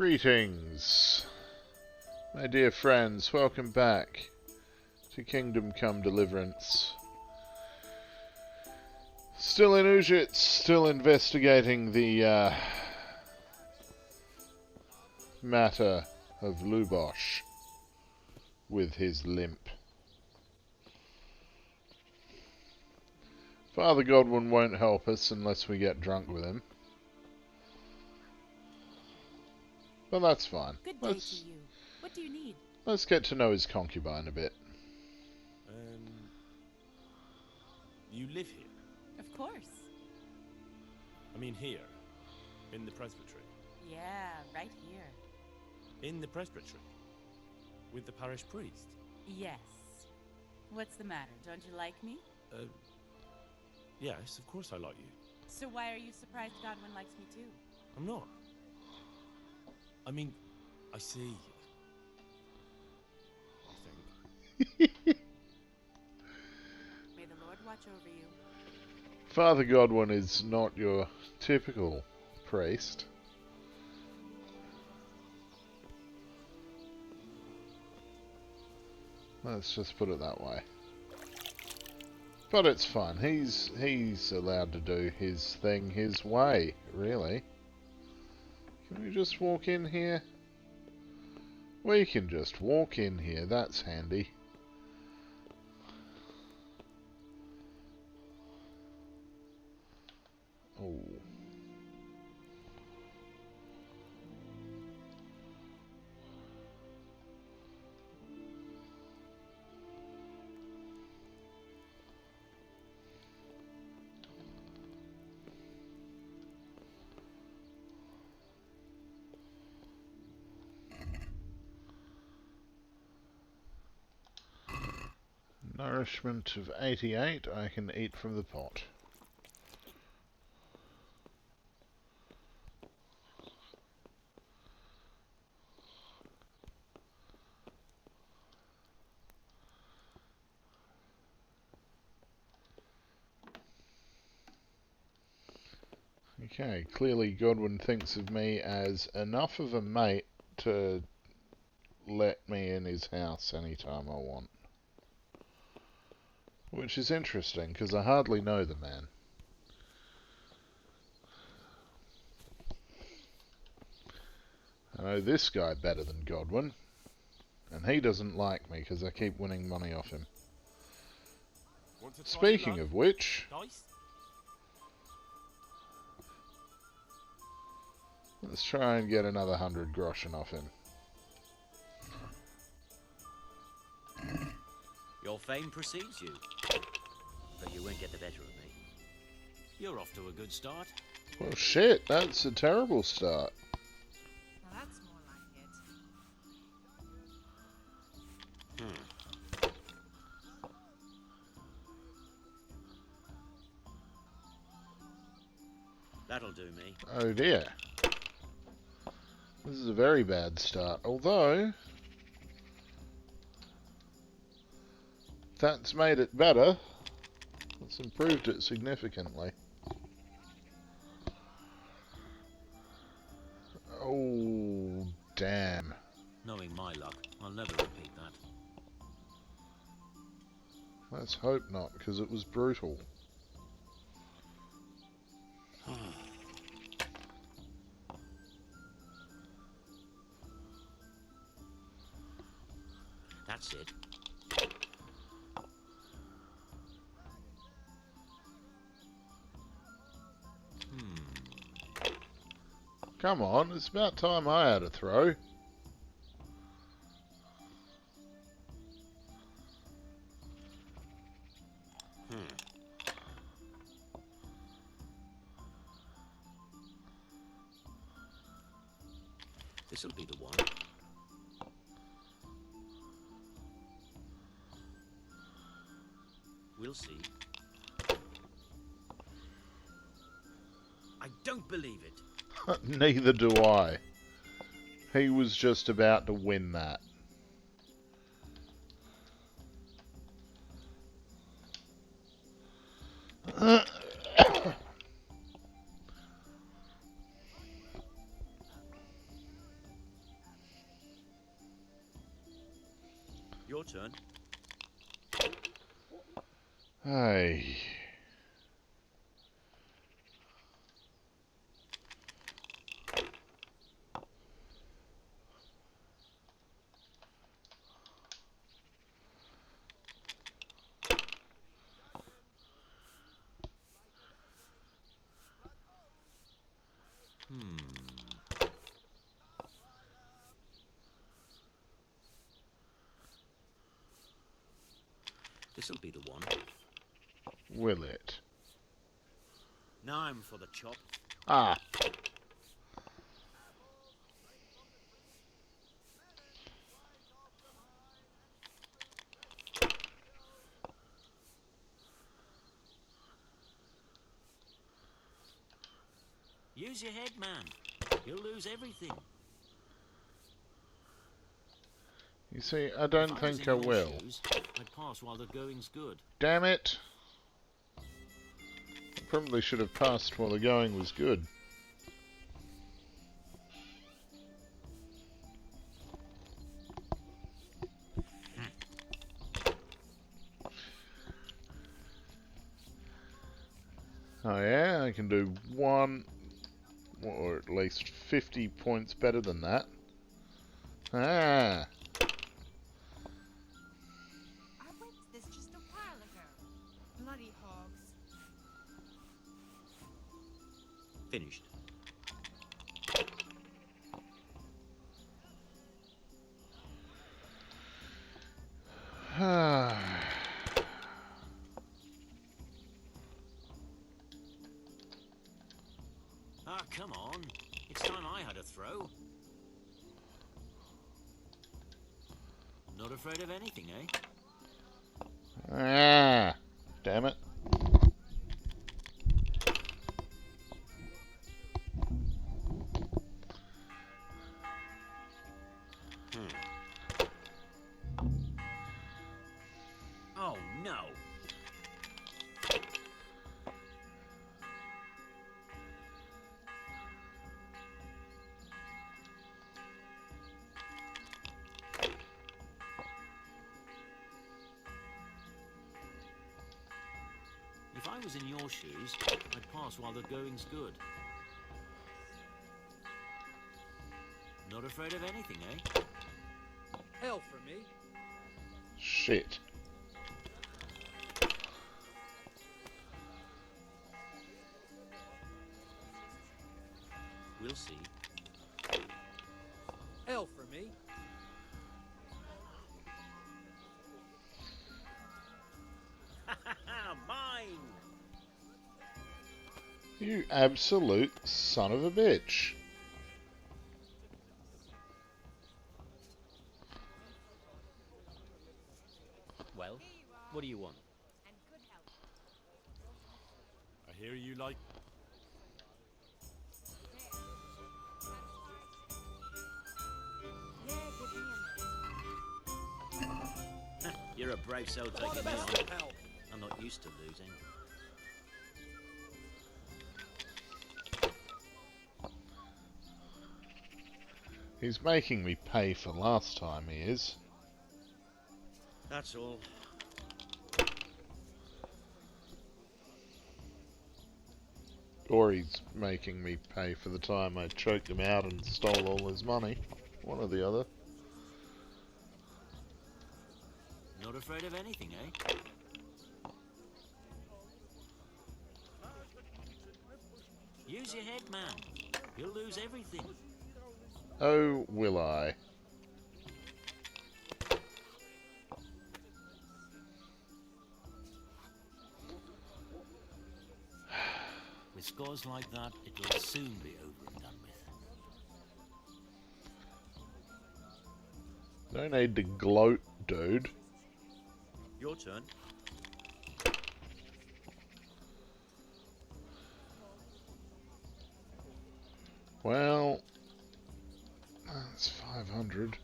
Greetings, my dear friends, welcome back to Kingdom Come Deliverance. Still in Uzhitz, still investigating the matter of Lubosh with his limp. Father Godwin won't help us unless we get drunk with him. But that's fine. Good day to you. What do you need? Let's get to know his concubine a bit. You live here? Of course. I mean here, in the presbytery. Yeah, right here. In the presbytery? With the parish priest? Yes. What's the matter? Don't you like me? Yes, of course I like you. So why are you surprised Godwin likes me too? I'm not. I mean, I see. I think. May the Lord watch over you. Father Godwin is not your typical priest. Let's just put it that way. But it's fun. He's allowed to do his thing his way, really. Can we just walk in here? We can just walk in here, that's handy. Oh. Nourishment of 88, I can eat from the pot. Okay, clearly Godwin thinks of me as enough of a mate to let me in his house anytime I want. Which is interesting, because I hardly know the man. I know this guy better than Godwin, and he doesn't like me because I keep winning money off him. Speaking of which, let's try and get another 100 groschen off him. Your fame precedes you, but you won't get the better of me. You're off to a good start. Well, shit, that's a terrible start. Well, that's more like it. That'll do me. Oh dear. This is a very bad start, although that's made it better. It's improved it significantly. Oh, damn. Knowing my luck, I'll never repeat that. Let's hope not, because it was brutal. That's it. Come on, it's about time I had a throw. This'll be the one. We'll see. I don't believe it. Neither do I. He was just about to win that. turn. Hey. This'll be the one. Will it? Now I'm for the chop. Ah. Use your head, man. You'll lose everything. You see, I If don't was think in I your will. shoes, I'd pass while the going's good. Damn it! I probably should have passed while the going was good. Oh yeah, I can do one, or at least 50 points better than that. Ah! I went to this just a while ago. Bloody hogs. Finished. Ah, come on. It's time I had a throw. Not afraid of anything, eh? Ah! Damn it. Oh, no. If I was in your shoes, I'd pass while the going's good. Not afraid of anything, eh? Hell for me. Shit. We'll see. Hell for me. Mine! You absolute son of a bitch. Well, what do you want? And good health. I hear you like... Yeah, give me a minute. You're a brave soul All the taking me best on. of help. I'm not used to losing. He's making me pay for last time, he is. That's all. Or he's making me pay for the time I choked him out and stole all his money. One or the other. Not afraid of anything, eh? Use your head, man. You'll lose everything. Oh, will I? With scores like that, it'll soon be over and done with. No need to gloat, dude. Your turn. Well, that's 500.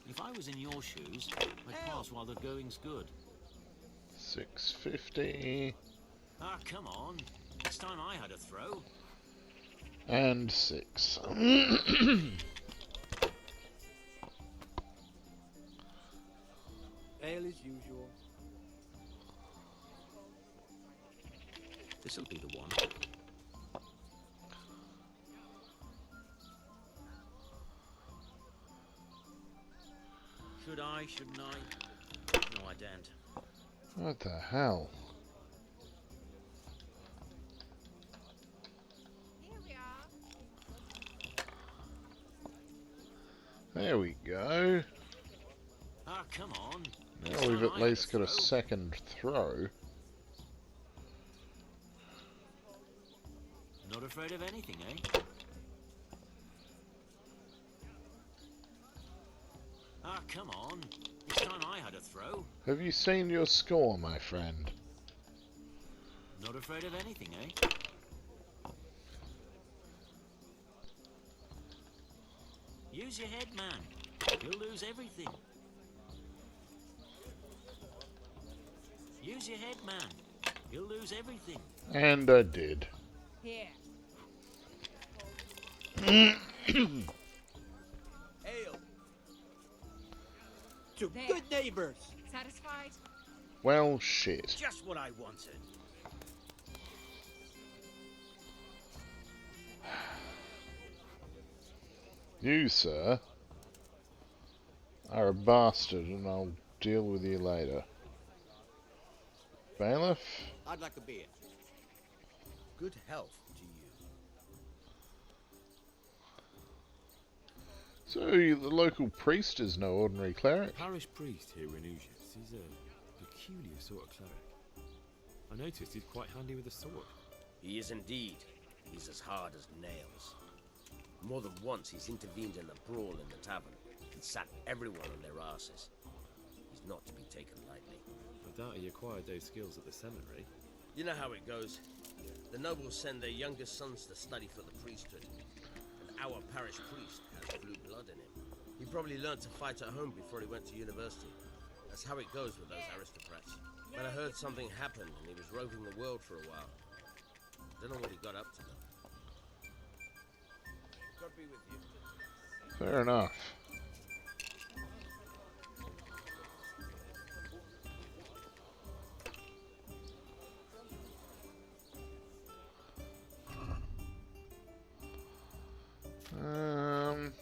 If I was in your shoes, I'd pass while the going's good. 650. Ah, come on. It's time I had a throw. And 6. Ale as usual. This'll be the one. Should I, shouldn't I? No, I daren't. What the hell? Here we are. There we go. Ah, come on. Now we've at least got a second throw. Not afraid of anything, eh? Ah, come on. This time I had a throw. Have you seen your score, my friend? Not afraid of anything, eh? Use your head, man. You'll lose everything. Use your head, man. You'll lose everything. And I did. Here. Ale. To There. good neighbors. Satisfied? Well, shit. Just what I wanted. You, sir, are a bastard, and I'll deal with you later. Bailiff? I'd like a beer. Good health to you. So, the local priest is no ordinary cleric. Parish priest here in Uzhitz. He's a peculiar sort of cleric. I noticed he's quite handy with a sword. He is indeed. He's as hard as nails. More than once he's intervened in a brawl in the tavern and sat everyone on their asses. He's not to be taken lightly. I doubt he acquired those skills at the seminary. You know how it goes. The nobles send their youngest sons to study for the priesthood. And our parish priest has blue blood in him. He probably learned to fight at home before he went to university. That's how it goes with those aristocrats. But I heard something happened and he was roving the world for a while. Don't know what he got up to though. God be with you. Fair enough. Um...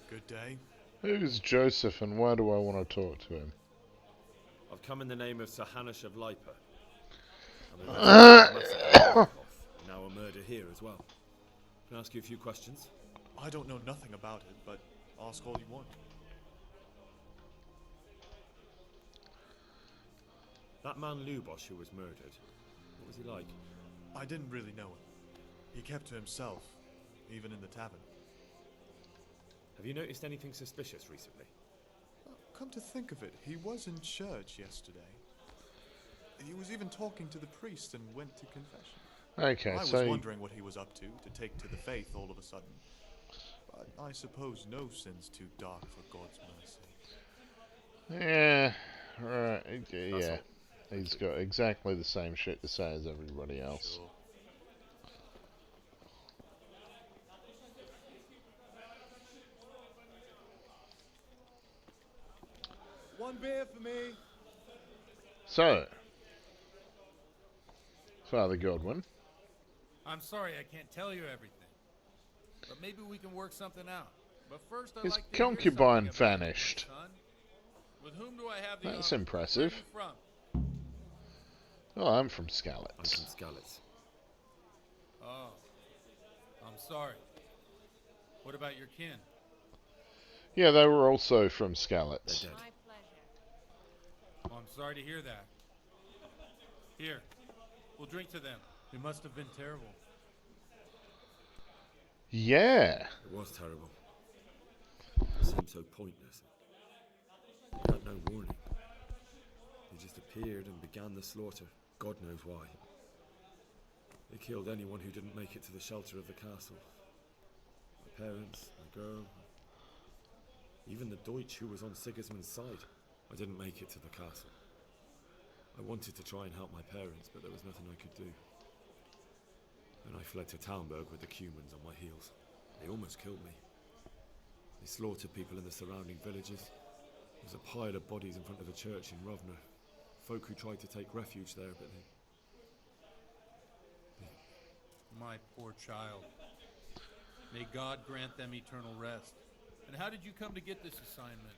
Good day. Who's Joseph and why do I want to talk to him? I've come in the name of Sir Hanush of Lipa. I'm a massacre in Neuhof, now a murder here as well. Can I ask you a few questions? I don't know nothing about it, but ask all you want. That man Lubosh who was murdered, what was he like? I didn't really know him. He kept to himself, even in the tavern. Have you noticed anything suspicious recently? Come to think of it, he was in church yesterday. He was even talking to the priest and went to confession. Okay, I was so... wondering what he was up to take to the faith all of a sudden. But I suppose no sin's too dark for God's mercy. Yeah, right, That's yeah. all. He's got exactly the same shit to say as everybody else. Sure. One beer for me. So, Father Godwin. I'm sorry I can't tell you everything. But maybe we can work something out. But first I'd His like to hear something concubine about you, my vanished. son. With whom do I have the That's honor? impressive. Where are you from? Oh, I'm from I'm Skalitz. from Skalitz. Oh. I'm sorry. What about your kin? Yeah, they were also from They're Skalitz. dead. My pleasure. Oh, I'm sorry to hear that. Here. We'll drink to them. It must have been terrible. Yeah. It was terrible. It seemed so pointless. They had no warning. They just appeared and began the slaughter. God knows why. They killed anyone who didn't make it to the shelter of the castle. My parents, my girl, even the Deutsch who was on Sigismund's side. I didn't make it to the castle. I wanted to try and help my parents, but there was nothing I could do. And I fled to Talmberg with the Cumans on my heels. They almost killed me. They slaughtered people in the surrounding villages. There's a pile of bodies in front of a church in Rovna. Folk who tried to take refuge there, but they... My poor child. May God grant them eternal rest. And how did you come to get this assignment?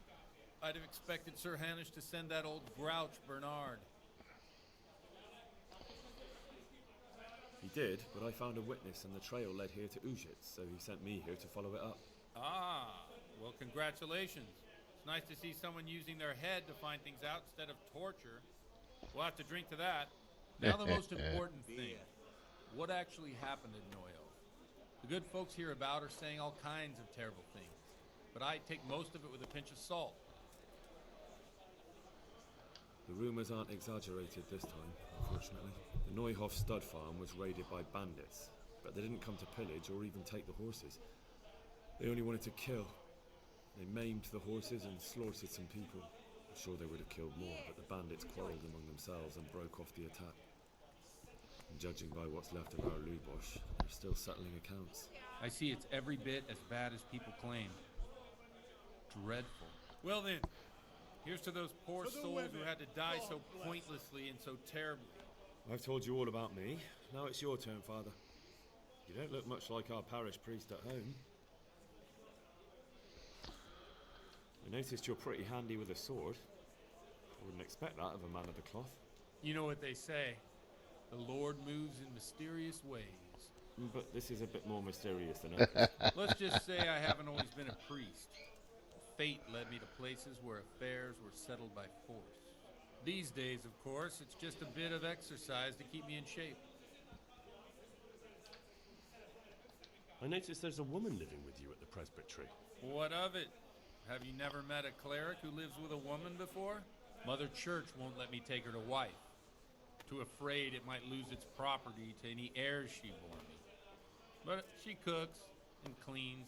I'd have expected Sir Hanish to send that old grouch, Bernard. He did, but I found a witness and the trail led here to Uzhitz, so he sent me here to follow it up. Ah, well, congratulations. It's nice to see someone using their head to find things out instead of torture. We'll have to drink to that. Now the most important thing. What actually happened at Neuhof? The good folks hereabout are saying all kinds of terrible things, but I take most of it with a pinch of salt. The rumours aren't exaggerated this time, unfortunately. The Neuhof stud farm was raided by bandits, but they didn't come to pillage or even take the horses. They only wanted to kill. They maimed the horses and slaughtered some people. I'm sure they would have killed more, but the bandits quarrelled among themselves and broke off the attack. And judging by what's left of our Lubosh, they're still settling accounts. I see it's every bit as bad as people claim. Dreadful. Well then, here's to those poor souls who had to die so pointlessly and so terribly. I've told you all about me. Now it's your turn, Father. You don't look much like our parish priest at home. I noticed you're pretty handy with a sword. I wouldn't expect that of a man of the cloth. You know what they say. The Lord moves in mysterious ways. But this is a bit more mysterious than others. Let's just say I haven't always been a priest. Fate led me to places where affairs were settled by force. These days, of course, it's just a bit of exercise to keep me in shape. I noticed there's a woman living with you at the presbytery. What of it? Have you never met a cleric who lives with a woman before? Mother Church won't let me take her to wife. Too afraid it might lose its property to any heirs she bore me. But she cooks and cleans.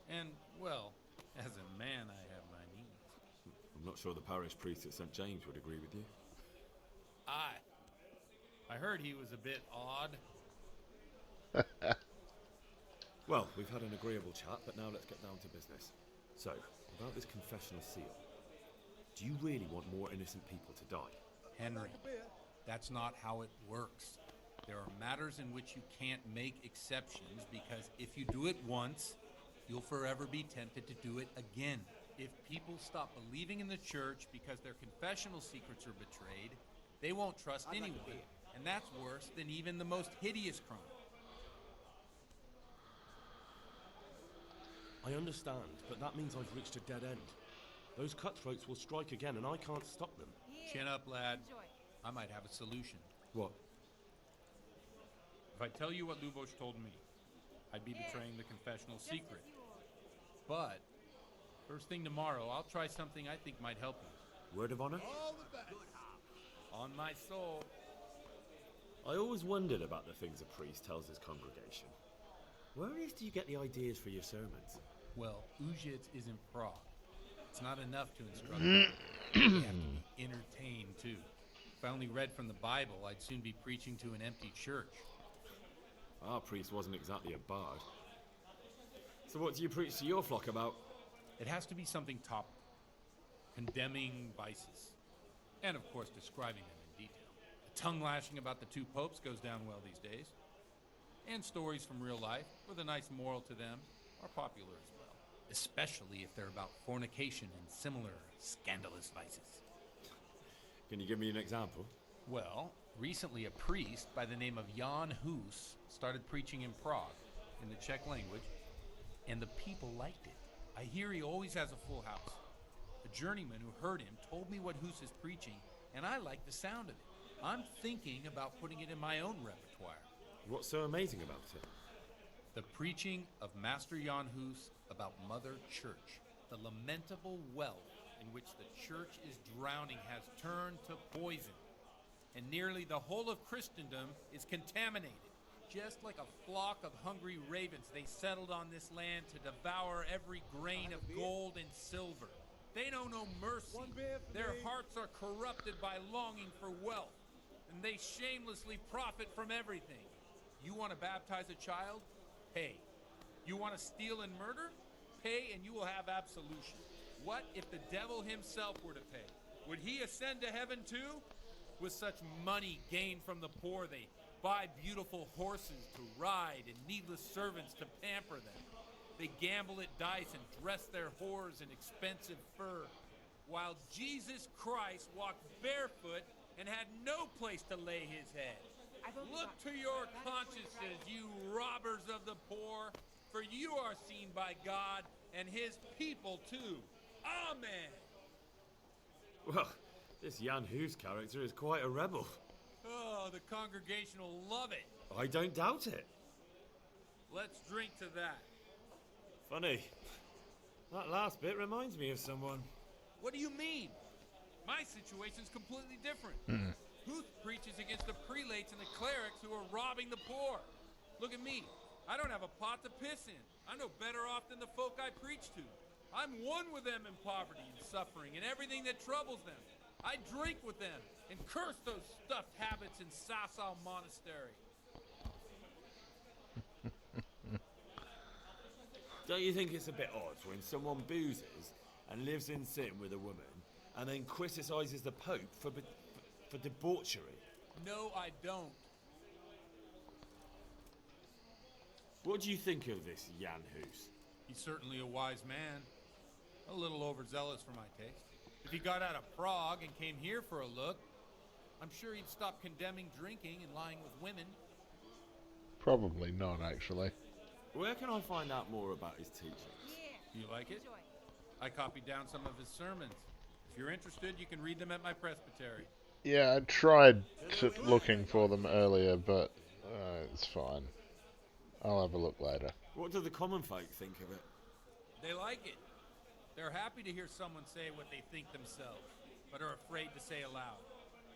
And, well, as a man I have my needs. I'm not sure the parish priest at St. James would agree with you. I heard he was a bit odd. Well, we've had an agreeable chat, but now let's get down to business. So, about this confessional seal. Do you really want more innocent people to die? Henry, that's not how it works. There are matters in which you can't make exceptions because if you do it once, you'll forever be tempted to do it again. If people stop believing in the church because their confessional secrets are betrayed, they won't trust anyone. And that's worse than even the most hideous crime. I understand, but that means I've reached a dead end. Those cutthroats will strike again and I can't stop them. Chin up, lad. Enjoy. I might have a solution. What? If I tell you what Lubosh told me, I'd be betraying the confessional secret. But, first thing tomorrow, I'll try something I think might help you. Word of honor? On my soul. I always wondered about the things a priest tells his congregation. Where on earth do you get the ideas for your sermons? Well, Uzhitz is in Prague. It's not enough to instruct people. You have to be entertained, too. If I only read from the Bible, I'd soon be preaching to an empty church. Our priest wasn't exactly a bard. So what do you preach to your flock about? It has to be something topical. condemning vices, and of course describing them in detail. The tongue lashing about the two popes goes down well these days, and stories from real life with a nice moral to them are popular as well, especially if they're about fornication and similar scandalous vices. Can you give me an example? Well, recently a priest by the name of Jan Hus started preaching in Prague in the Czech language, and the people liked it. I hear he always has a full house. A journeyman who heard him told me what Hus is preaching, and I like the sound of it. I'm thinking about putting it in my own repertoire. What's so amazing about it? The preaching of Master Jan Hus about Mother Church. The lamentable wealth in which the church is drowning has turned to poison, and nearly the whole of Christendom is contaminated. Just like a flock of hungry ravens, they settled on this land to devour every grain of gold and silver. They know no mercy. Their hearts are corrupted by longing for wealth, and they shamelessly profit from everything. You want to baptize a child? Pay. You want to steal and murder? Pay and you will have absolution. What if the devil himself were to pay? Would he ascend to heaven too? With such money gained from the poor, they buy beautiful horses to ride and needless servants to pamper them. They gamble at dice and dress their whores in expensive fur, while Jesus Christ walked barefoot and had no place to lay his head. Look to your consciences, you robbers of the poor, for you are seen by God and his people too. Amen. Well, this Jan Hus character is quite a rebel. Oh, the congregation will love it. I don't doubt it. Let's drink to that. Funny. That last bit reminds me of someone. What do you mean? My situation's completely different. Huth preaches against the prelates and the clerics who are robbing the poor. Look at me. I don't have a pot to piss in. I'm no better off than the folk I preach to. I'm one with them in poverty and suffering and everything that troubles them. I drink with them and curse those stuffed habits in Sasau Monastery. Don't you think it's a bit odd when someone boozes and lives in sin with a woman and then criticizes the Pope for debauchery? No, I don't. What do you think of this Jan Hus? He's certainly a wise man. A little overzealous for my taste. If he got out of Prague and came here for a look, I'm sure he'd stop condemning drinking and lying with women. Probably not, actually. Where can I find out more about his teachings? Do you like it? I copied down some of his sermons. If you're interested, you can read them at my presbytery. Yeah, I tried looking for them earlier, but it's fine. I'll have a look later. What do the common folk think of it? They like it. They're happy to hear someone say what they think themselves, but are afraid to say aloud.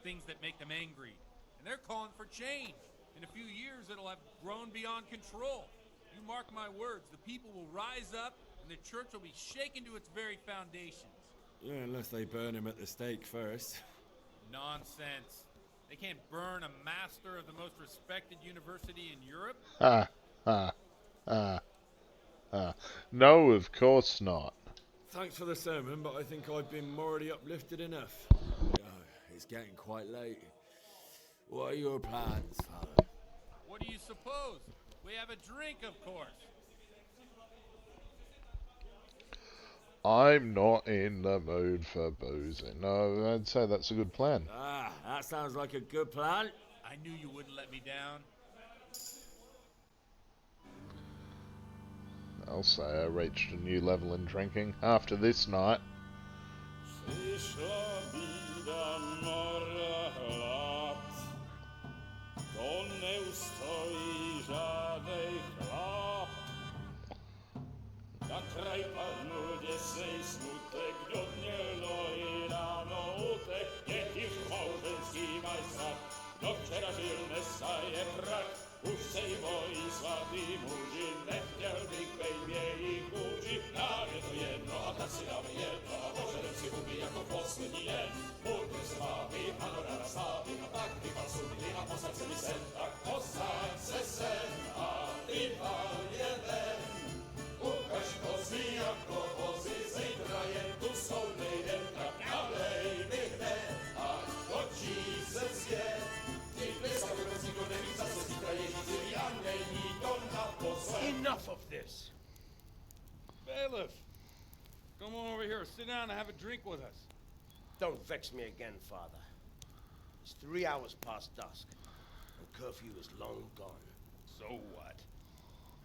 Things that make them angry. And they're calling for change. In a few years, it'll have grown beyond control. You mark my words, the people will rise up, and the church will be shaken to its very foundations. Yeah, unless they burn him at the stake first. Nonsense. They can't burn a master of the most respected university in Europe? No, of course not. Thanks for the sermon, but I think I've been morally uplifted enough. It's getting quite late. What are your plans, Father? What do you suppose? We have a drink, of course. I'm not in the mood for boozing. No, I'd say that's a good plan. Ah, that sounds like a good plan. I knew you wouldn't let me down. I'll say I reached a new level in drinking after this night. Here, sit down and have a drink with us. Don't vex me again, Father. It's 3 hours past dusk, and curfew is long gone. So what?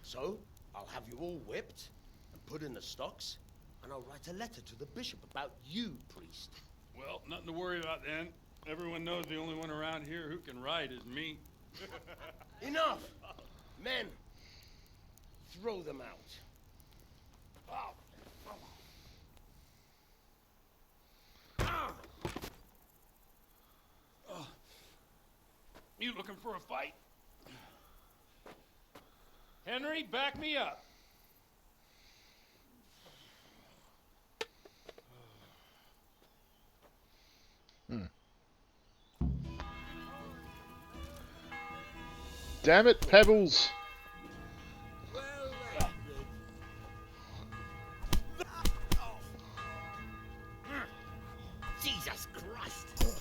So, I'll have you all whipped and put in the stocks, and I'll write a letter to the bishop about you, priest. Well, nothing to worry about then. Everyone knows the only one around here who can ride is me. Enough! Men, throw them out. You looking for a fight? Henry, back me up. Damn it, Pebbles! Jesus Christ! Is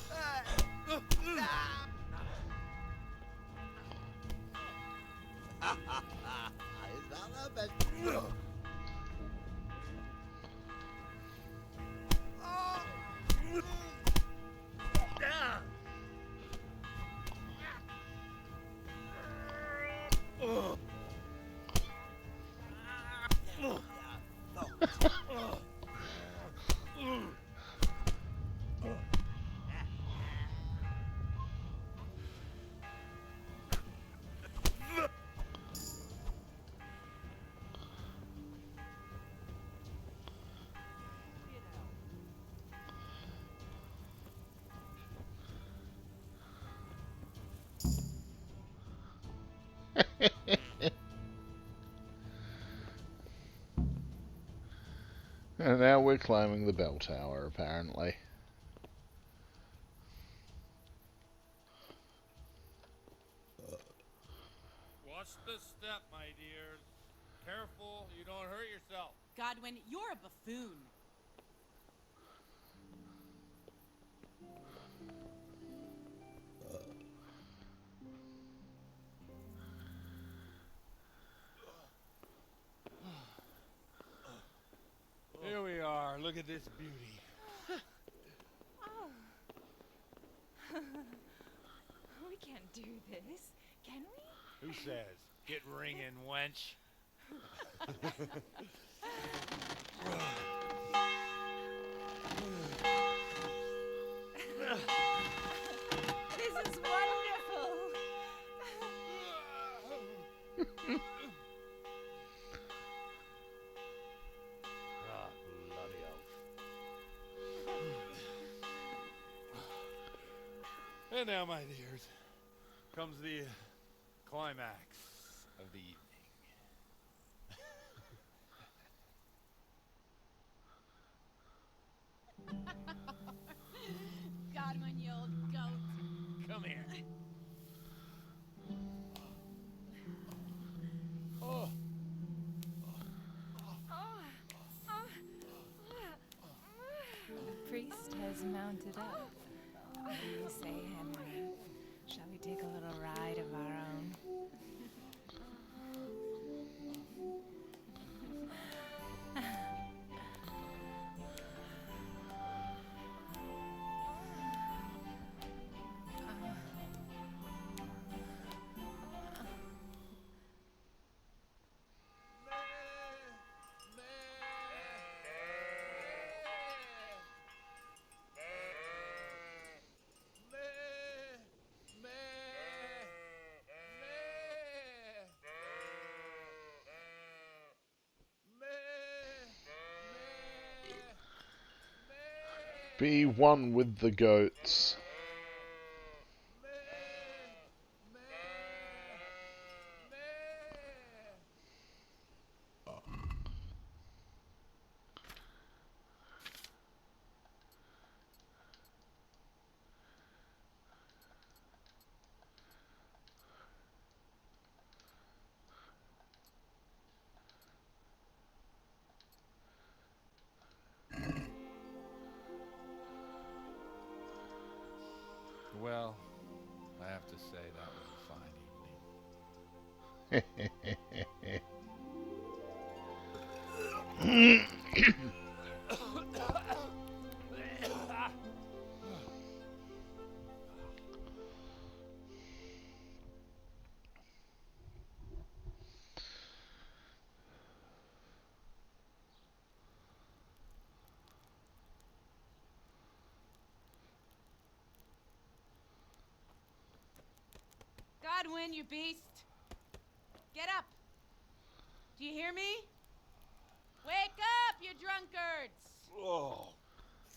that the best? And now we're climbing the bell tower, apparently. Watch the step, my dears. Careful, you don't hurt yourself. Godwin, you're a buffoon. Here we are. Look at this beauty. Oh. We can't do this, can we? Who says? Get ringing, wench. This is wonderful. Ah, bloody oath. And now, my dears, comes the climax of the evening. Godwin, you old goat. Come here. Oh. The priest has mounted up. What do you say, Henry? Shall we take a little ride of our own? Be one with the goats. Well, I have to say that was a fine evening. Godwin, you beast! Get up! Do you hear me? Wake up, you drunkards! Oh,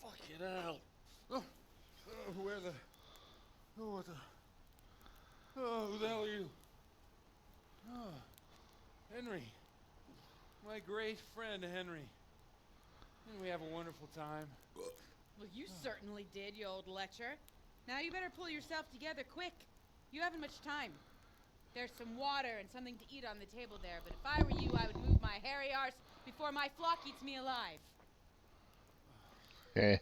fucking hell. Where the... Oh, what the... Oh, who the hell are you? Oh, Henry. My great friend, Henry. Didn't we have a wonderful time? Well, you certainly did, you old lecher. Now you better pull yourself together quick. You haven't much time. There's some water and something to eat on the table there, but if I were you, I would move my hairy arse before my flock eats me alive. Oh,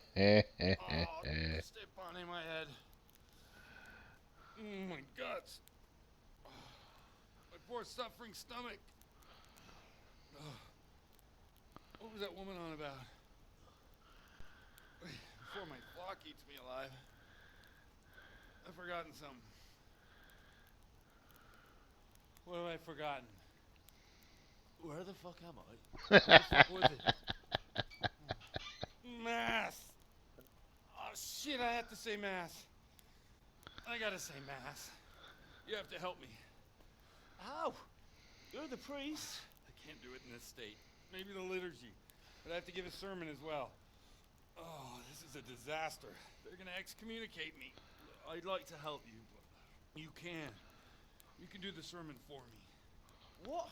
step on in my head. My guts. My poor suffering stomach. What was that woman on about? Before my flock eats me alive. I've forgotten something. What have I forgotten? Where the fuck am I? What the fuck was it? Mass! Oh shit, I have to say mass. I gotta say mass. You have to help me. How? You're the priest. I can't do it in this state. Maybe the liturgy. But I have to give a sermon as well. Oh, this is a disaster. They're gonna excommunicate me. I'd like to help you, but... You can. You can do the sermon for me. What?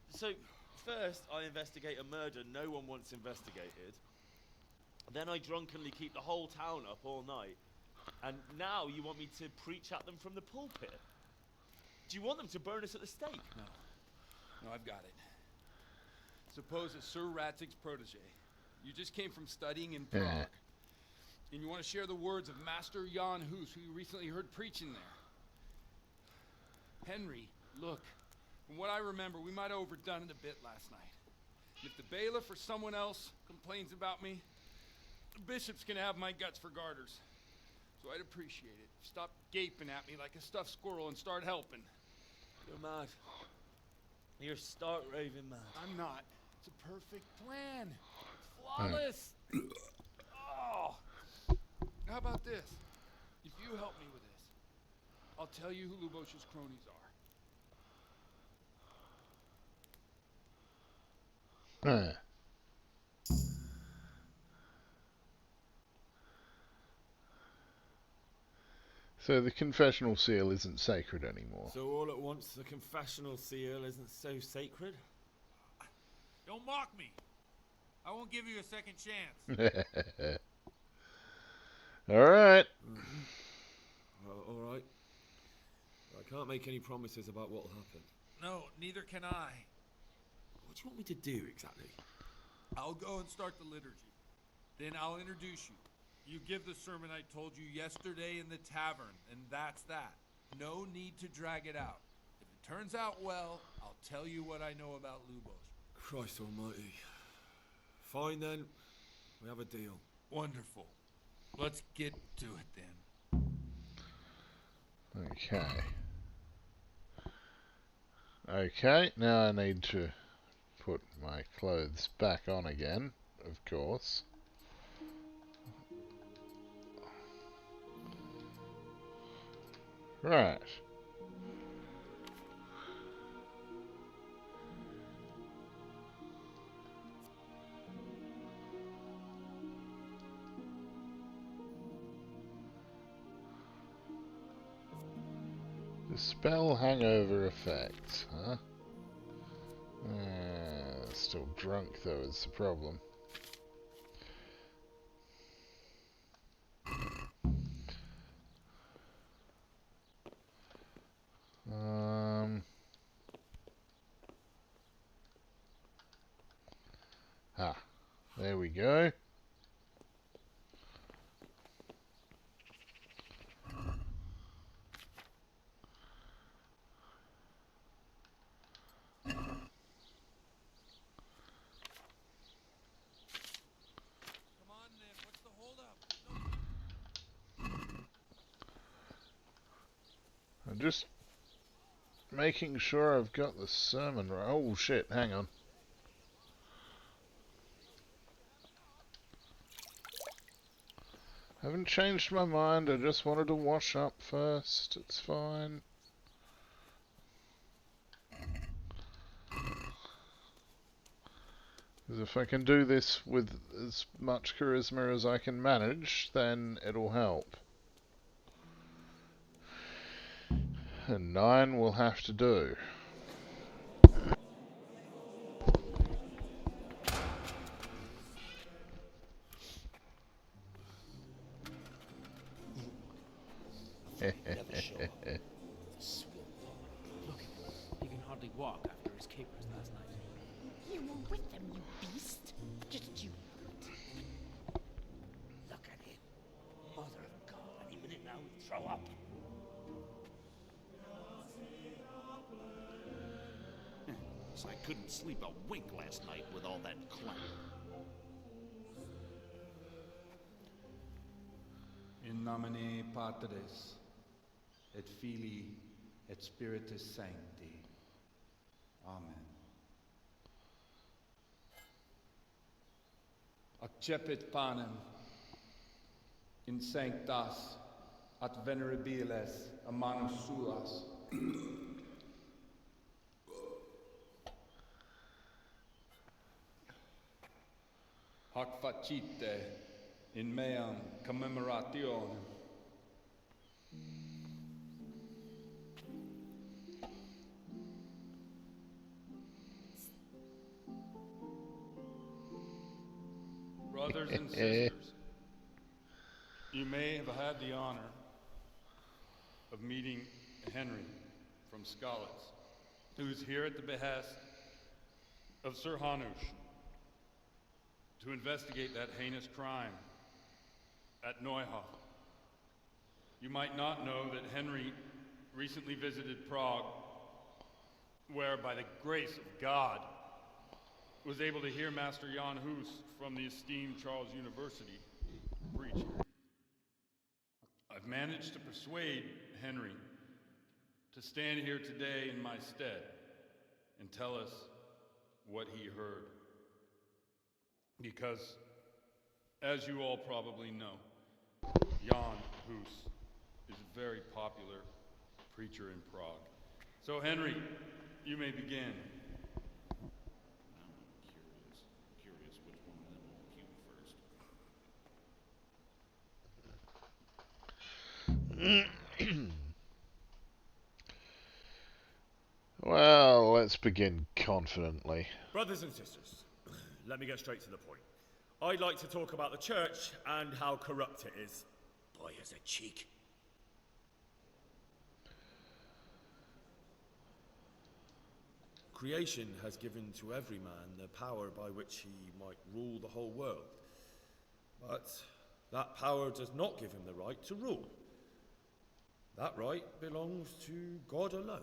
So, first I investigate a murder no one wants investigated. Then I drunkenly keep the whole town up all night. And now you want me to preach at them from the pulpit? Do you want them to burn us at the stake? No. No, I've got it. Suppose that Sir Ratzig's protege. You just came from studying in Prague. And you want to share the words of Master Jan Hus, who you recently heard preaching there. Henry, look. From what I remember, we might have overdone it a bit last night. And if the bailiff or someone else complains about me, the bishop's gonna have my guts for garters. So I'd appreciate it. Stop gaping at me like a stuffed squirrel and start helping. You're mad. You're stark raving mad. I'm not. It's a perfect plan. Flawless. Oh. How about this? If you help me with this, I'll tell you who Lubosh's cronies are. So the confessional seal isn't sacred anymore. So all at once the confessional seal isn't so sacred? Don't mock me. I won't give you a second chance. Alright. Well, alright. I can't make any promises about what'll happen. No, neither can I. What do you want me to do exactly? I'll go and start the liturgy. Then I'll introduce you. You give the sermon I told you yesterday in the tavern, and that's that. No need to drag it out. If it turns out well, I'll tell you what I know about Lubosh. Christ almighty. Fine then. We have a deal. Wonderful. Let's get to it then. Okay. Okay, now I need to put my clothes back on again, of course. Right. Dispel hangover effects, huh? Still drunk though is the problem. There we go. I'm just making sure I've got the sermon right. Oh shit, hang on. Haven't changed my mind, I just wanted to wash up first. It's fine. Because if I can do this with as much charisma as I can manage, then it'll help. And 9 will have to do. Never show up. Look, he can hardly walk after his capers last night. You were with them, you beast. Just you. Look at him. Mother of God, any minute now he'll throw up. So I couldn't sleep a wink last night with all that clang. In nomine Patris, et Filii, et Spiritus Sancti. Amen. Accepit panem in sanctas at venerabiles a manus suas. Hac facite in meam commemorationem. Brothers and sisters, you may have had the honor of meeting Henry from Skalitz, who is here at the behest of Sir Hanush to investigate that heinous crime at Neuhof. You might not know that Henry recently visited Prague, where by the grace of God was able to hear Master Jan Hus from the esteemed Charles University preach. I've managed to persuade Henry to stand here today in my stead and tell us what he heard. Because, as you all probably know, Jan Hus is a very popular preacher in Prague. So, Henry, you may begin. Curious which one of them will puke first. Well, let's begin confidently. Brothers and sisters, let me get straight to the point. I'd like to talk about the church and how corrupt it is. Boy has a cheek. Creation has given to every man the power by which he might rule the whole world. But that power does not give him the right to rule. That right belongs to God alone.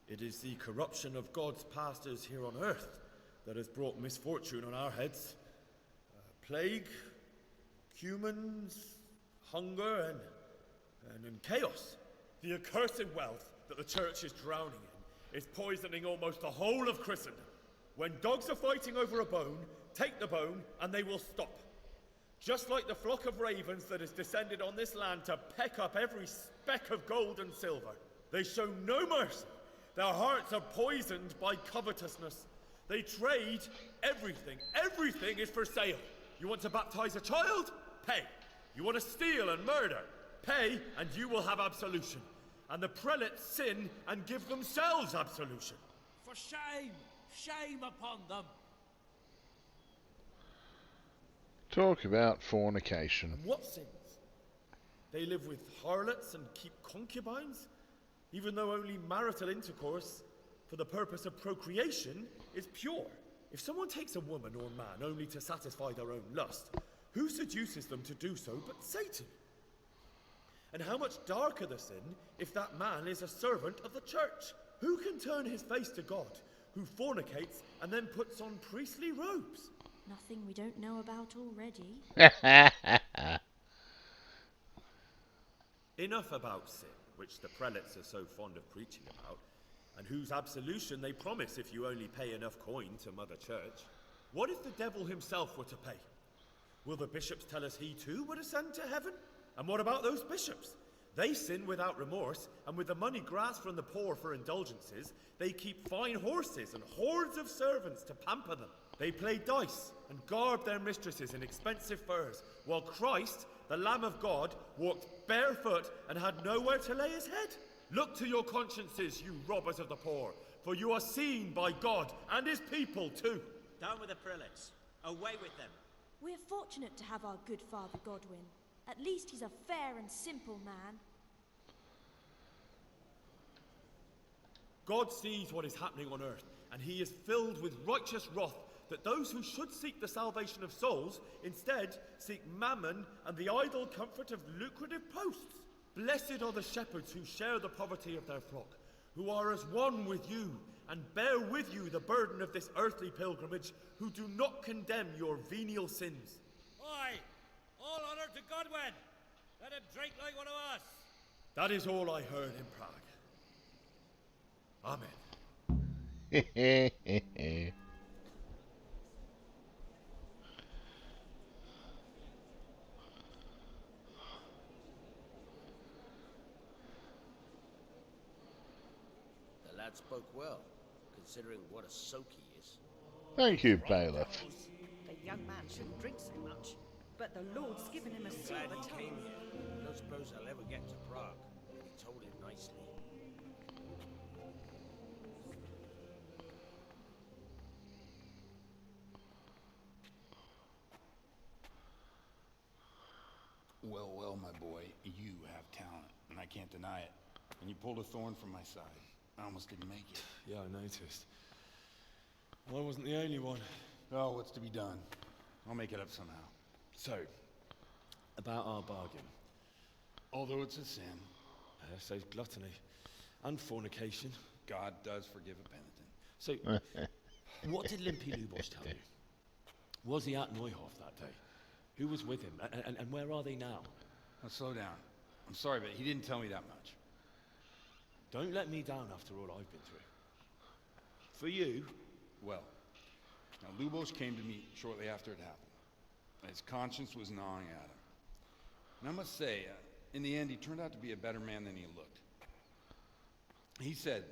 It is the corruption of God's pastors here on earth that has brought misfortune on our heads. Plague, humans, hunger, and chaos. The accursed wealth that the church is drowning in is poisoning almost the whole of Christendom. When dogs are fighting over a bone, take the bone and they will stop. Just like the flock of ravens that has descended on this land to peck up every speck of gold and silver. They show no mercy. Their hearts are poisoned by covetousness. They trade everything. Everything is for sale. You want to baptize a child? Pay. You want to steal and murder? Pay, and you will have absolution. And the prelates sin and give themselves absolution. For shame! Shame upon them! Talk about fornication. And what sins? They live with harlots and keep concubines, even though only marital intercourse for the purpose of procreation is pure. If someone takes a woman or man only to satisfy their own lust, who seduces them to do so but Satan? And how much darker the sin if that man is a servant of the church? Who can turn his face to God, who fornicates and then puts on priestly robes? Nothing we don't know about already. Enough about sin, which the prelates are so fond of preaching about, and whose absolution they promise if you only pay enough coin to Mother Church. What if the devil himself were to pay? Will the bishops tell us he too would ascend to heaven? And what about those bishops? They sin without remorse, and with the money grasped from the poor for indulgences, they keep fine horses and hordes of servants to pamper them. They play dice and garb their mistresses in expensive furs, while Christ, the Lamb of God, walked barefoot and had nowhere to lay his head. Look to your consciences, you robbers of the poor, for you are seen by God and his people too. Down with the prelates. Away with them. We're fortunate to have our good Father Godwin. At least he's a fair and simple man. God sees what is happening on earth, and he is filled with righteous wrath that those who should seek the salvation of souls instead seek mammon and the idle comfort of lucrative posts. Blessed are the shepherds who share the poverty of their flock, who are as one with you and bear with you the burden of this earthly pilgrimage, who do not condemn your venial sins. Oi! All honor to Godwin! Let him drink like one of us! That is all I heard in Prague. Amen. The lad spoke well, considering what a soak he is. Thank you, bailiff. The young man shouldn't drink so much, but the Lord's given him a Glad silver he tongue. came here. I don't suppose I'll ever get to Prague. He told it nicely. Well, well, my boy, you have talent, and I can't deny it. And you pulled a thorn from my side. I almost didn't make it. Yeah, I noticed. I wasn't the only one. Oh, what's to be done? I'll make it up somehow. So, about our bargain. Although it's a sin. So gluttony and fornication. God does forgive a penitent. So, what did Limpy Lubosh tell you? Was he at Neuhof that day? Who was with him? And where are they now? Now, slow down. I'm sorry, but he didn't tell me that much. Don't let me down after all I've been through. For you... Well, now Lubosh came to me shortly after it happened. His conscience was gnawing at him. And I must say, in the end, he turned out to be a better man than he looked. He said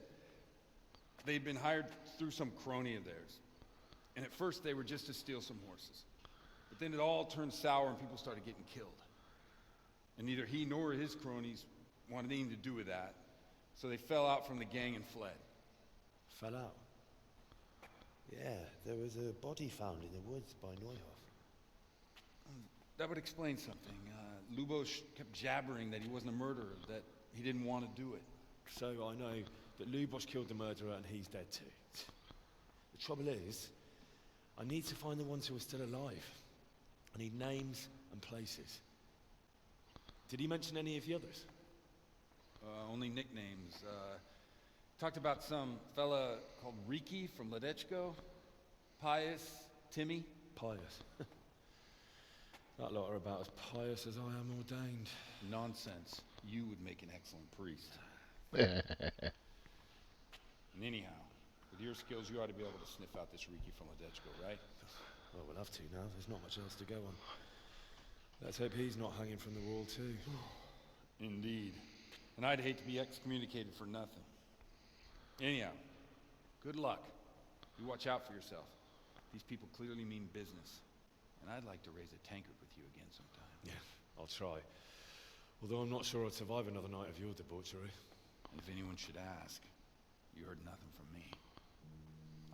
they'd been hired through some crony of theirs. And at first they were just to steal some horses. But then it all turned sour and people started getting killed. And neither he nor his cronies wanted anything to do with that. So they fell out from the gang and fled. Fell out? Yeah, there was a body found in the woods by Neuhof. That would explain something. Lubosh kept jabbering that he wasn't a murderer, that he didn't want to do it. So I know that Lubosh killed the murderer and he's dead too. The trouble is, I need to find the ones who are still alive. I need names and places. Did he mention any of the others? Only nicknames. Talked about some fella called Riki from Ledechko, Pius, Timmy. Pius. That lot are about as pious as I am ordained. Nonsense. You would make an excellent priest. And anyhow, with your skills, you ought to be able to sniff out this Riki from Ledechko, right? Well, we'll have to now. There's not much else to go on. Let's hope he's not hanging from the wall too. Indeed. And I'd hate to be excommunicated for nothing. Anyhow, good luck. You watch out for yourself. These people clearly mean business. And I'd like to raise a tankard with you again sometime. Yeah, I'll try. Although I'm not sure I'd survive another night of your debauchery. And if anyone should ask, you heard nothing from me.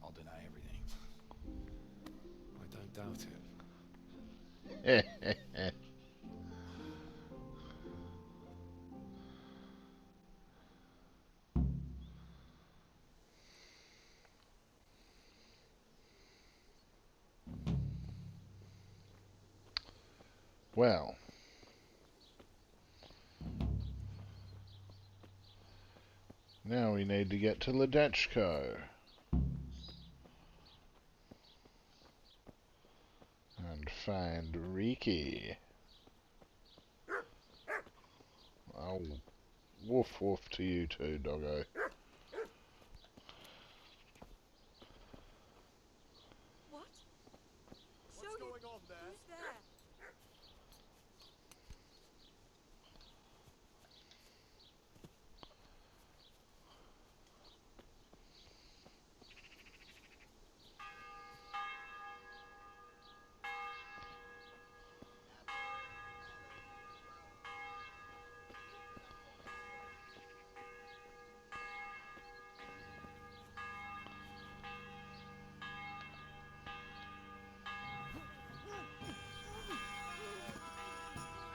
I'll deny everything. I don't doubt it. Well, now we need to get to Ledechko and find Riki. Oh, woof woof to you too, doggo. What?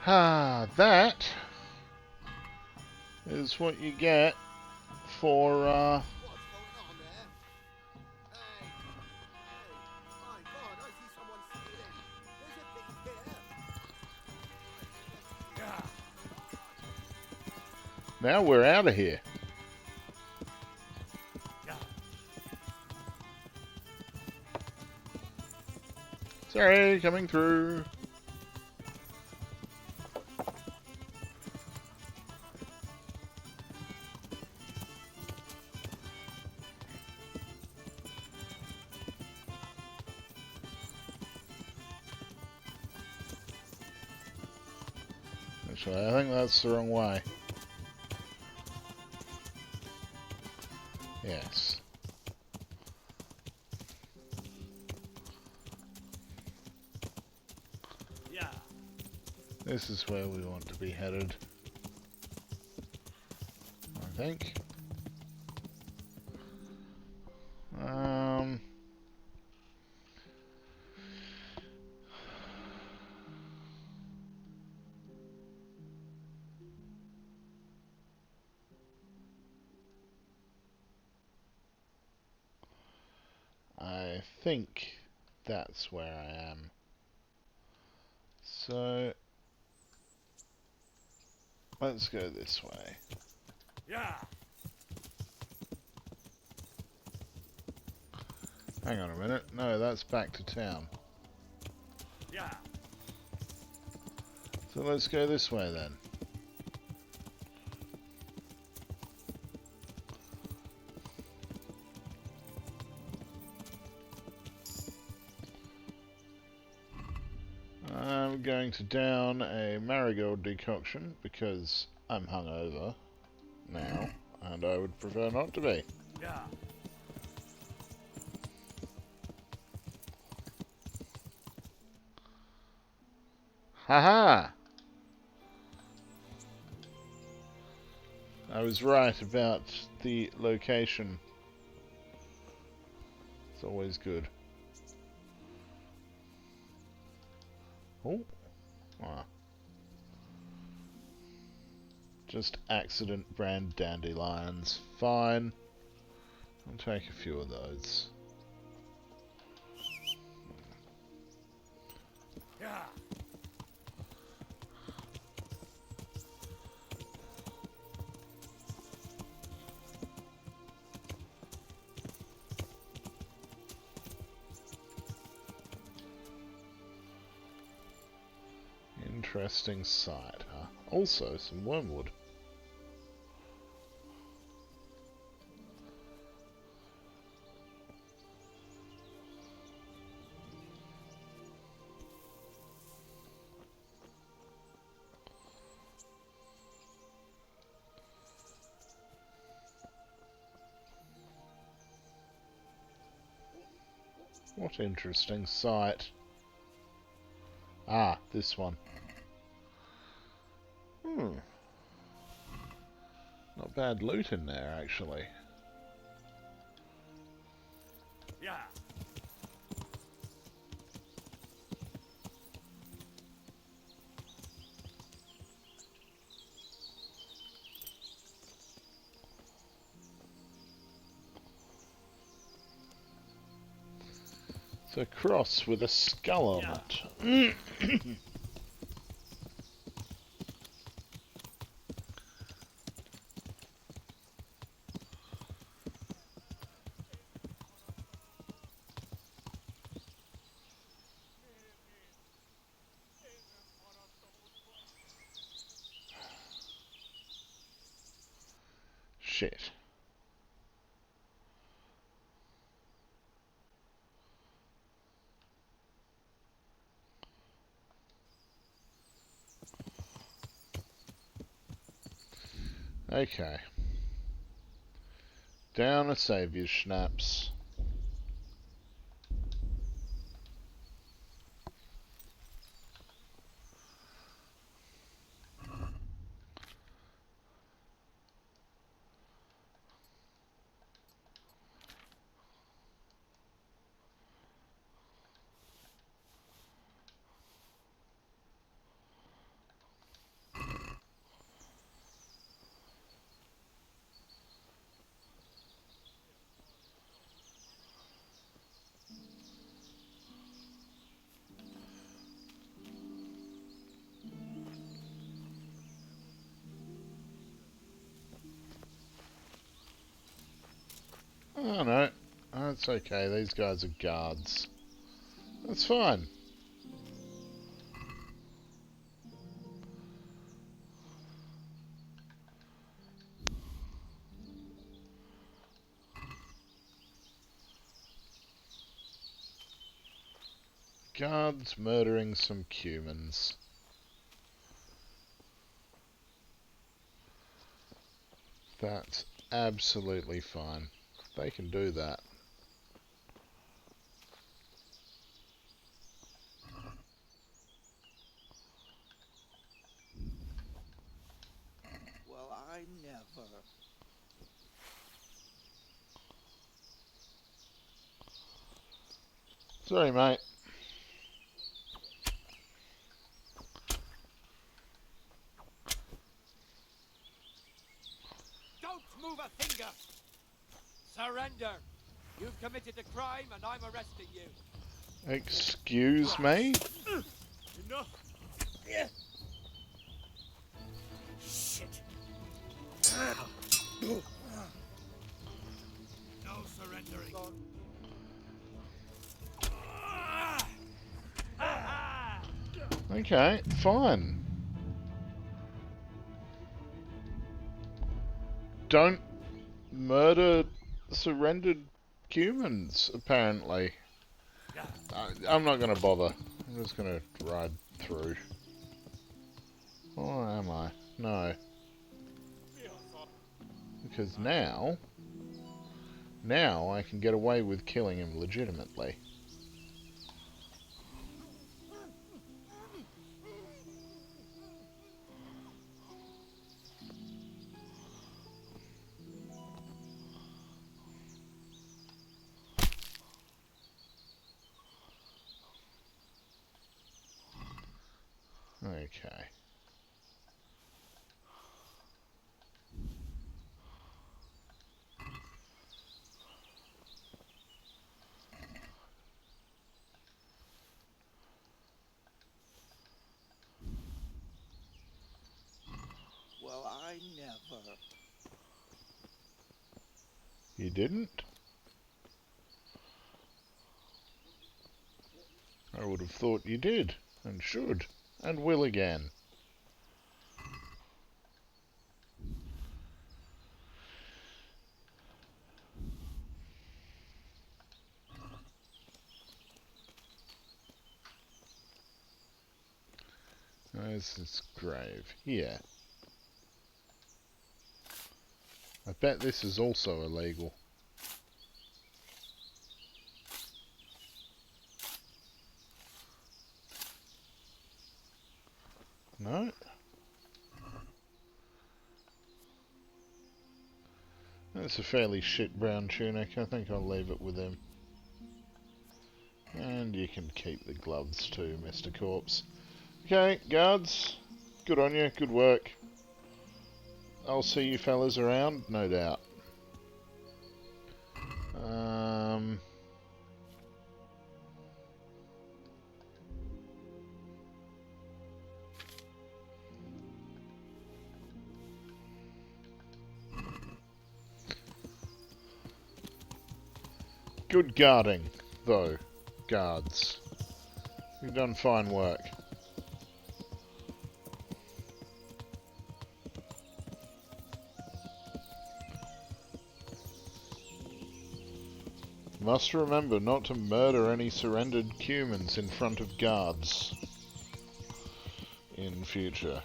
Ah, that is what you get for, Now we're out of here. Sorry, coming through. Actually, I think that's the wrong way. Yes. Yeah. This is where we want to be headed. I think. I think that's where I am. So let's go this way. Yeah. Hang on a minute. No, that's back to town. Yeah. So let's go this way then. I'm going to down a marigold decoction because I'm hungover now, and I would prefer not to be. Yeah. Haha! I was right about the location. It's always good. Oh. Ah. Just accident brand dandelions. Fine. I'll take a few of those. Yeah. Interesting sight, huh? Also, some wormwood. What interesting sight. Ah, this one. Not bad loot in there, actually. Yeah. It's a cross with a skull on it. Shit. Okay. Down a saviour's schnapps. Oh no, that's okay, these guys are guards. That's fine. Guards murdering some humans. That's absolutely fine. They can do that. Well, I never. Sorry, mate. Don't move a finger! Surrender! You've committed a crime and I'm arresting you. Excuse me? Enough! Shit. No surrendering. Okay, fine. Don't murder surrendered humans, apparently. I'm not going to bother. I'm just going to ride through. Or am I? No. Because now I can get away with killing him legitimately. Okay. Well, I never. You didn't? I would have thought you did, and should, and will again. Where's this grave? Here. I bet this is also illegal. No? That's a fairly shit brown tunic. I think I'll leave it with him. And you can keep the gloves too, Mr. Corpse. Okay, guards. Good on you. Good work. I'll see you fellas around, no doubt. Good guarding, though, guards. You've done fine work. Must remember not to murder any surrendered humans in front of guards in future.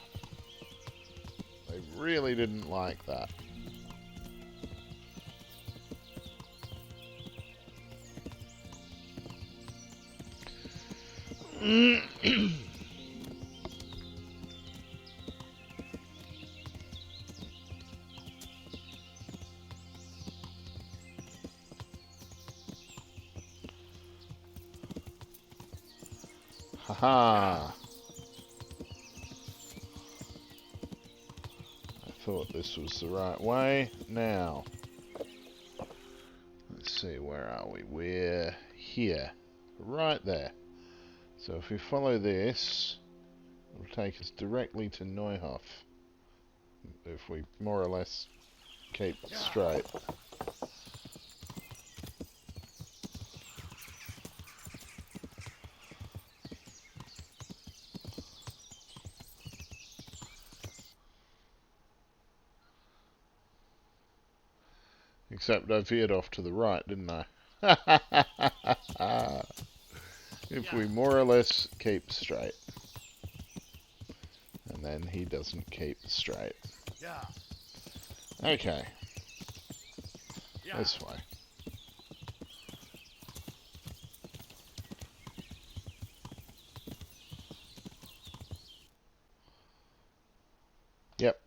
They really didn't like that. Haha! I thought this was the right way. Now, let's see, where are we? We're here. Right there. So if we follow this, it'll take us directly to Neuhof. If we more or less keep straight. Except I veered off to the right, didn't I? If we more or less keep straight. And then he doesn't keep straight. Okay. This way. Yep.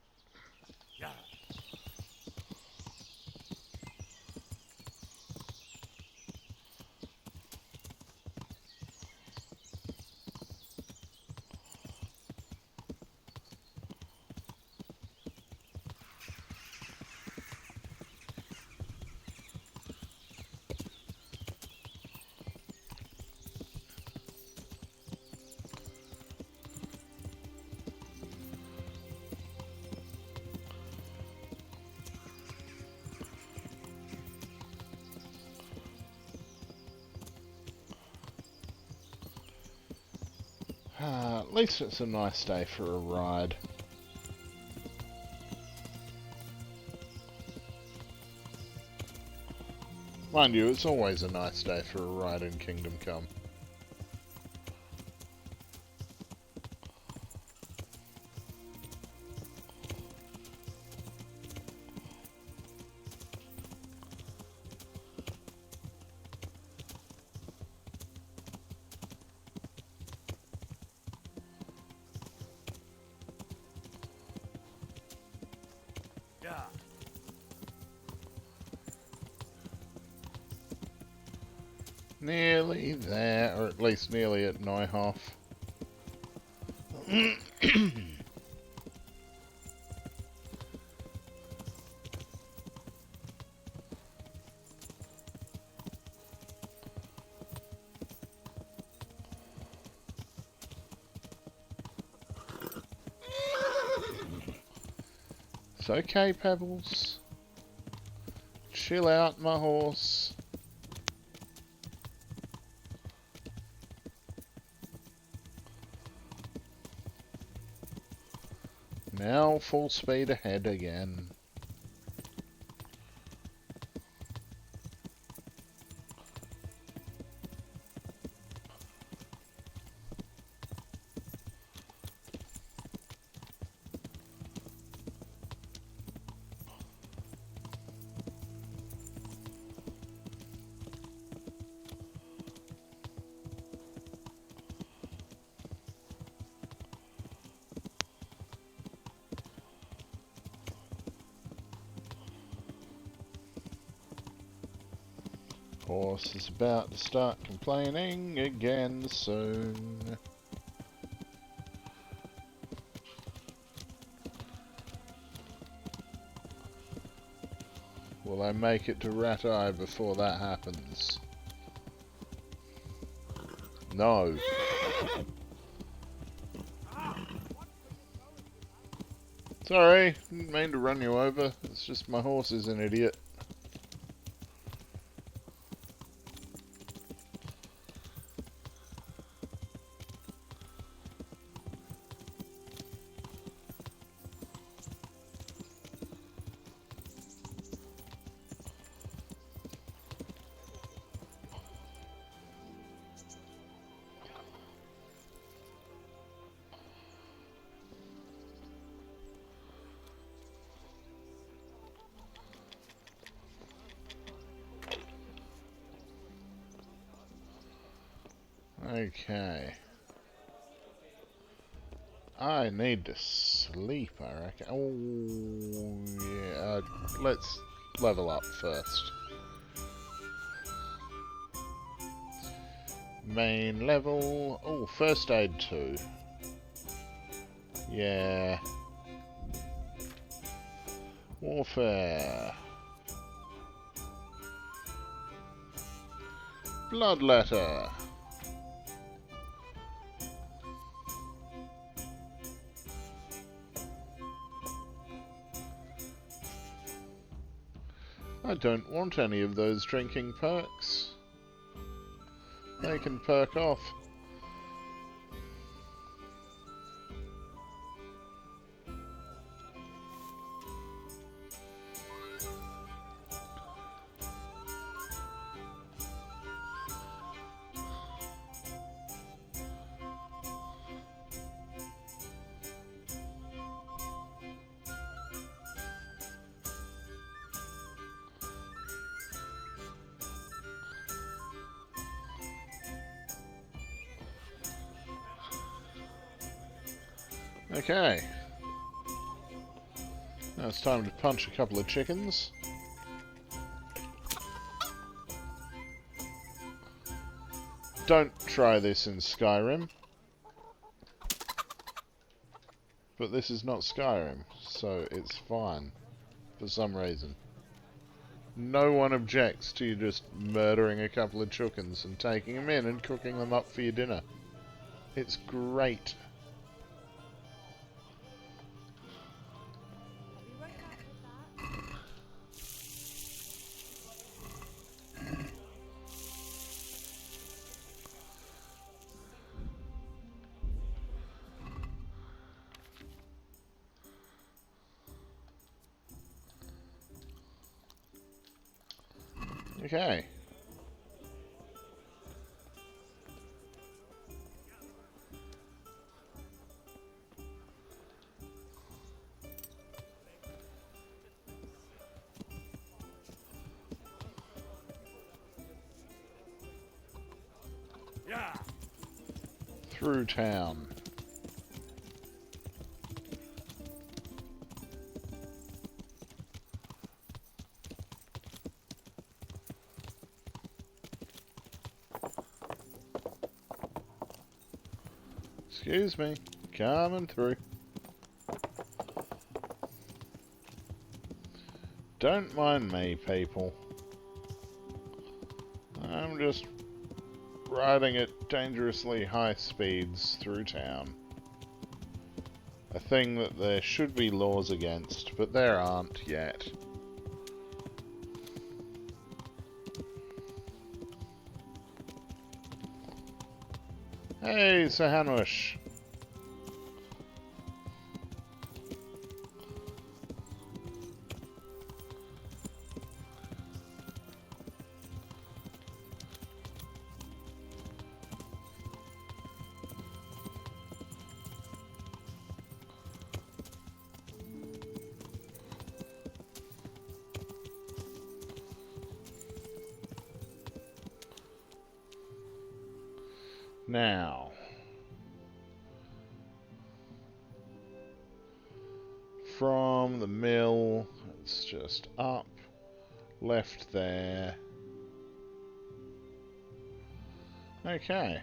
At least it's a nice day for a ride. Mind you, it's always a nice day for a ride in Kingdom Come. Nearly there, or at least nearly at Neuhof. It's okay, Pebbles. Chill out, my horse. Now full speed ahead again. Horse is about to start complaining again soon. Will I make it to Rat Eye before that happens? No. Sorry, didn't mean to run you over. It's just my horse is an idiot. Okay. I need to sleep, I reckon. Oh, yeah. Let's level up first. Main level. Oh, first aid 2. Yeah. Warfare. Bloodletter. I don't want any of those drinking perks. They can perk off. Okay. Now it's time to punch a couple of chickens. Don't try this in Skyrim. But this is not Skyrim, so it's fine. For some reason. No one objects to you just murdering a couple of chickens and taking them in and cooking them up for your dinner. It's great. Okay. Yeah. Through town. Excuse me, coming through. Don't mind me, people. I'm just riding at dangerously high speeds through town. A thing that there should be laws against, but there aren't yet. Hey, Sir Hanush. Now, from the mill, it's just up, left there. Okay.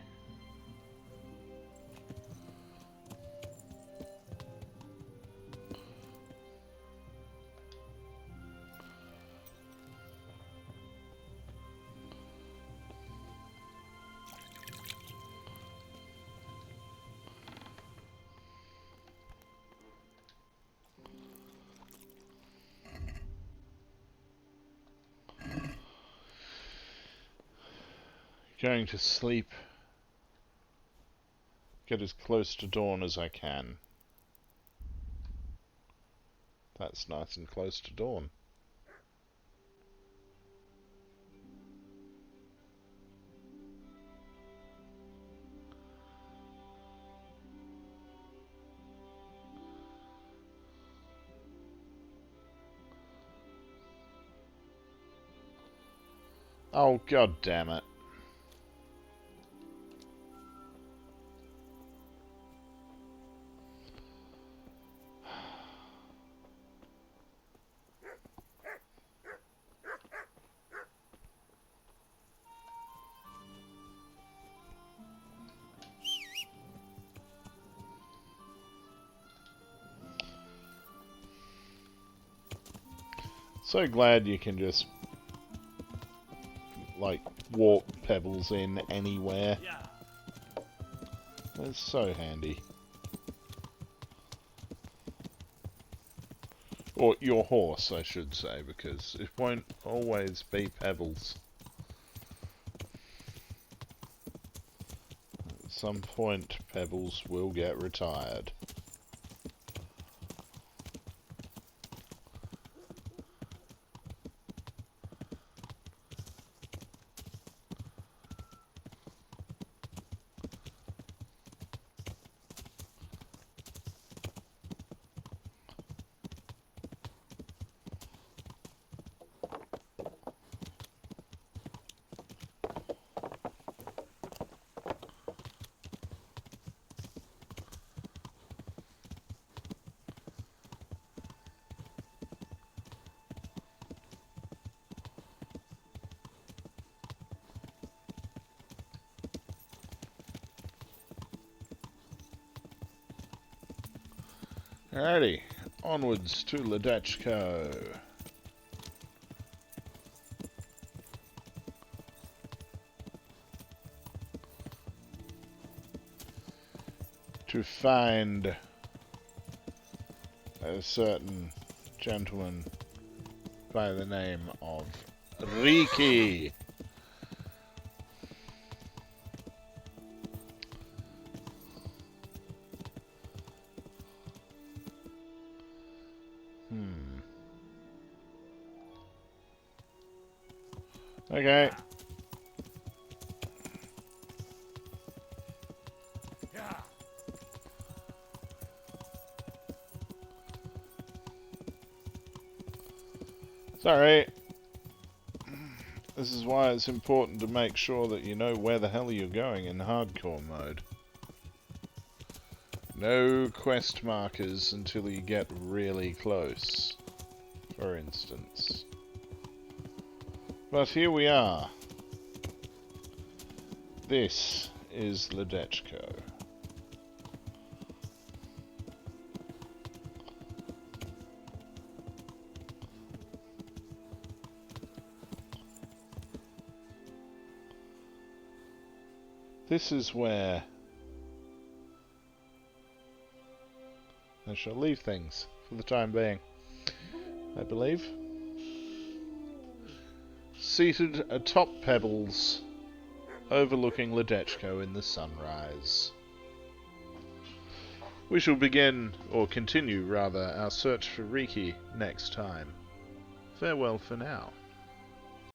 Going to sleep. Get as close to dawn as I can. That's nice and close to dawn. Oh, god damn it. So glad you can just, like, walk pebbles in anywhere. It's so handy. Or your horse, I should say, because it won't always be pebbles. At some point, pebbles will get retired. Alrighty, onwards to Ledechko. To find a certain gentleman by the name of Riki. Okay. Sorry. This is why it's important to make sure that you know where the hell you're going in hardcore mode. No quest markers until you get really close, for instance. But here we are. This is Ledechko. This is where I shall leave things for the time being, I believe. Seated atop pebbles, overlooking Ledechko in the sunrise. We shall begin, or continue rather, our search for Riki next time. Farewell for now.